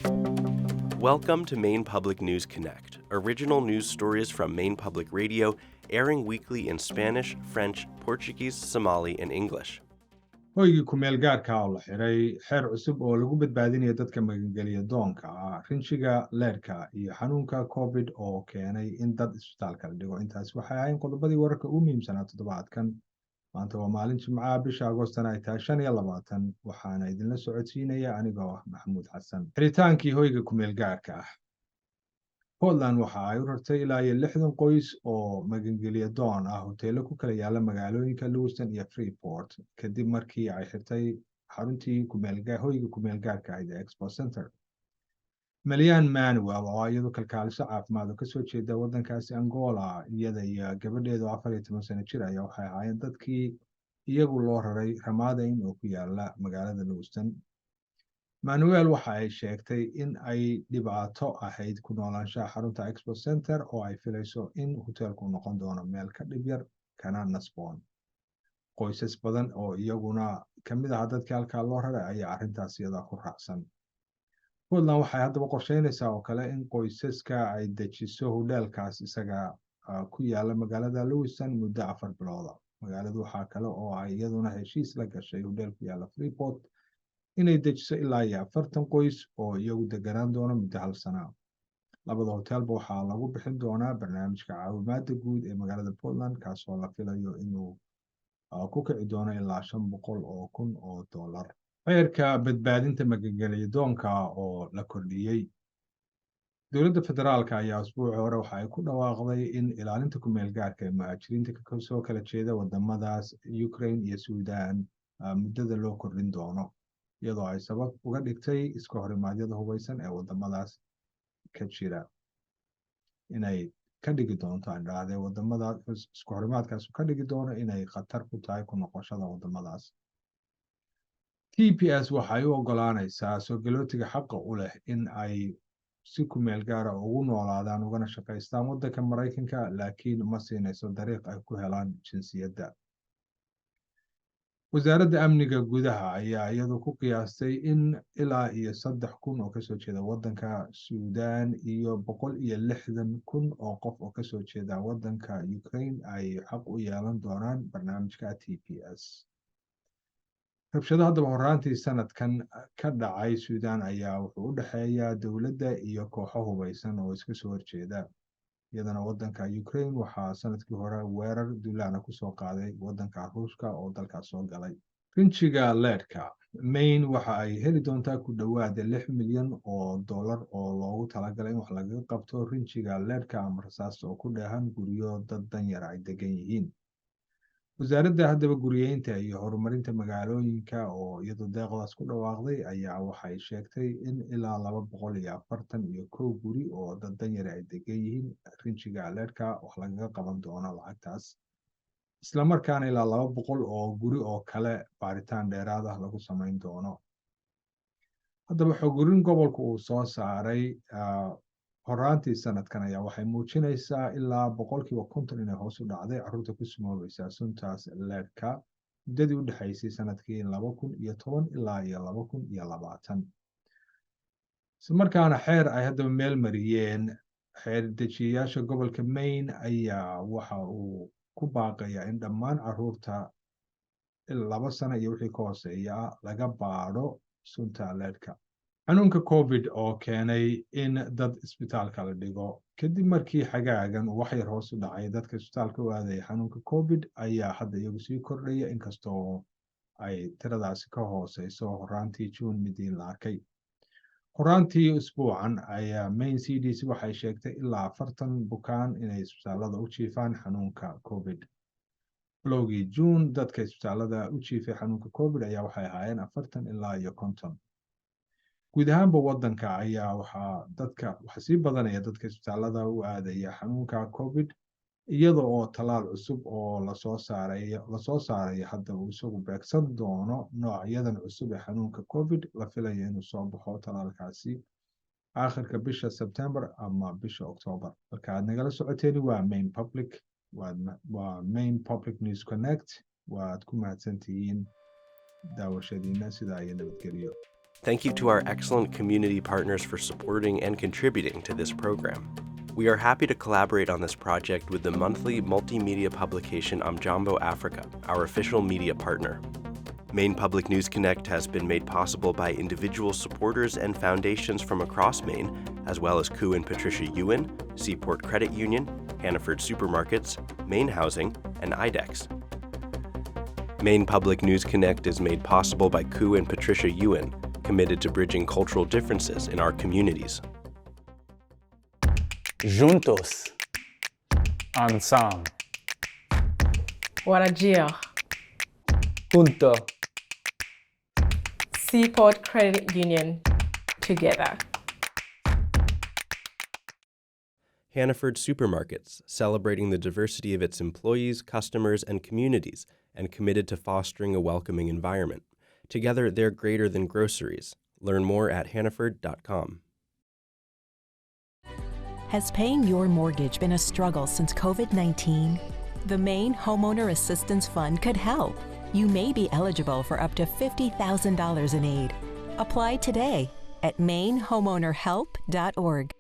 Welcome to Maine Public News Connect, original news stories from Maine Public Radio, airing weekly in Spanish, French, Portuguese, Somali, and English. hoygii ku-meel gaarka oo la xiray xeer cusub oo lagu badbaadinayo dadka magangeliya doonka ah rinshiga leerka iyo xanuunka covid oo keenay in dad isbitaalka la dhigo intaas waxay ahayn qodobadii wararka ugu muhiimsanaa toddobaadkan maanta waa maalin jimcaha bisha agoostana ay tahay 25 waxaana idinla socodsiinaya anigoo ah maxamuud xasan xiritaankii hoyga ku-meel gaarka ah Portland waxa ay u rartay ilaa iyo 60 qoys oo magangeliya doon ah hoteelo ku kala yaala magaalooyinka Lewiston iyo Freeport kadib markii ay xirtay xaruntii hoyga ku-meel gaarka ahayd ee Expo Center. Marian Manuel oo iyadu kalkaaliso caafimaad oo kasoo jeeda waddankaasi Angola iyada iyo gabadheedu 14 sano jir ayaa waxay ahaayeen dadkii iyagu loo raray Ramadan oo ku yaala magaalada Lewiston. Manuel waxa ay sheegtay in ay dhibaato ahayd ku noolaanshaha xarunta Expo Center oo ay filayso in hoteelku noqon doono meel ka dhib yar kana nasboon. Qoysas badan oo iyaguna ka mid ah dadkii halkaa loo raray ayaa arrintaas iyada ku raacsan. Portland waxay haddaba qorsheynaysaa oo kale in qoysaska ay dejiso hodheelkaas isaga ku yaala magaalada Lewiston muddo 4 bilooda. Magaaladu waxaa kale oo ay iyaduna heshiis la gashay hodheel ku yaala Freeport inay dejiso ilaa iyo 40 qoys oo iyagu deganaan doono muddo 1 sano. Labada hoteelba waxaa lagu bixin doonaa barnaamijka caawimaadda guud ee magaalada Portland kaasoo la filayo inuu ku kici doono ilaa $500,000. Xeerka badbaadinta magangeliya doonka oo la kordhiyey. Dowladda federaalka ayaa usbuucii hore waxa ay ku dhawaaqday in ilaalinta ku-meel gaarka ee muhaajiriinta kasoo kala jeeda wadamadaas Ukraine iyo Suudaan muddada loo kordhin doono iyadoo ay sabab uga dhigtay iska horimaadyada hubeysan ee wadamadaas ka jira inay ka dhigi doonto andhaadee wadamada iska horimaadkaas ka dhigi doono inay khatar ku tahay ku noqoshada wadamadaas. TPS waxay u ogolaanaysaa soo galootiga xaqa u leh in ay si ku-meel gaara ugu noolaadaan ugana shaqaystaan waddanka Maraykanka laakiin ma siinayso dariiq ay ku helaan jinsiyadda. wasaaradda amniga gudaha ayaa iyadu ku qiyaastay in ilaa iyo 3,000 oo kasoo jeeda waddanka Suudaan iyo 160,000 oo qof oo kasoo jeeda waddanka Ukraine ay xaq u yeelan doonaan barnaamijka TPS. rabshado haddaba horaantii sanadkan ka dhacay Suudaan ayaa wuxuu u dhexeeyaa dowladda iyo kooxo hubeysan oo iska soo horjeeda iyadana waddanka Ukraine waxaa sanadkii hore weerar duulaana kusoo qaaday waddanka Ruushka oo dalkaas soo galay. Rinshiga leerka Maine waxa ay heli doontaa ku dhowaad $6 milyan oo loogu talagalay in wax laga qabto rinshiga leerka ama rasaasta oo ku dheehan guryo dad danyar ay degan yihiin. wasaaradda haddaba guriyeynta iyo horumarinta magaalooyinka oo iyadoo deeqdaas ku dhawaaqday ayaa waxay sheegtay in ilaa 241 guri oo dad danyar ay degan yihiin rinshiga leerka wax lagaga qaban doono lacagtaas isla markaana ilaa 200 oo guri oo kale baaritaan dheeraad ah lagu samayn doono. haddaba xoggurin gobolka uu soo saaray horaantii sanadkan ayaa waxay muujinaysaa ilaa 50% inay hoos u dhacday carruurta ku sumoobaysa suntaas leerka muddadii u dhexaysay sanadkii 2010 ilaa iyo 2020. isla markaana xeer ay haddaba meel mariyeen xeer dejiyayaasha gobolka Maine ayaa waxa uu ku baaqayaa in dhammaan carruurta 2 sano iyo wixii ka hooseeya laga baadho sunta leerka. xanuunka covid oo keenay in dad isbitaalka la dhigo kadib markii xagaagan wax yar hoos u dhacay dadka isbitaalka u aaday xanuunka covid ayaa hadda iyagu sii kordhaya inkastoo ay tiradaasi ka hooseyso horaantii June midii la arkay. horaantii usbuucan ayaa Maine CDC waxay sheegtay ilaa 40 bukaan inay isbitaalada u jiifaan xanuunka covid. bilowgii June dadka isbitaalada u jiifay xanuunka covid ayaa waxay ahaayeen 40 ilaa iyo 50. guud ahaanba waddanka ayaa waxa sii badanaya dadka isbitaalada u aadaya xanuunka covid iyada oo talaal cusub oo lasoo saaraya hadda uu isagu beegsan doono noocyadan cusub ee xanuunka covid la filayo inuu soo baxo talaalkaasi aakhirka bisha September ama bisha October. marka aad nagala socoteeni waa Maine Public News Connect waad ku mahadsantihiin daawashadiina sidaa iyo nabadgelyo. Thank you to our excellent community partners for supporting and contributing to this program. We are happy to collaborate on this project with the monthly multimedia publication Amjambo Africa, our official media partner. Maine Public News Connect has been made possible by individual supporters and foundations from across Maine, as well as Koo and Patricia Ewan, Seaport Credit Union, Hannaford Supermarkets, Maine Housing, and IDEX. Maine Public News Connect is made possible by Koo and Patricia Ewan, committed to bridging cultural differences in our communities. Juntos. Ensemble. Warajir. Junto. Seaport Credit Union. Together. Hannaford Supermarkets, celebrating the diversity of its employees, customers, and communities, and committed to fostering a welcoming environment. Together, they're greater than groceries. Learn more at hannaford.com. Has paying your mortgage been a struggle since COVID-19? The Maine Homeowner Assistance Fund could help. You may be eligible for up to $50,000 in aid. Apply today at mainehomeownerhelp.org.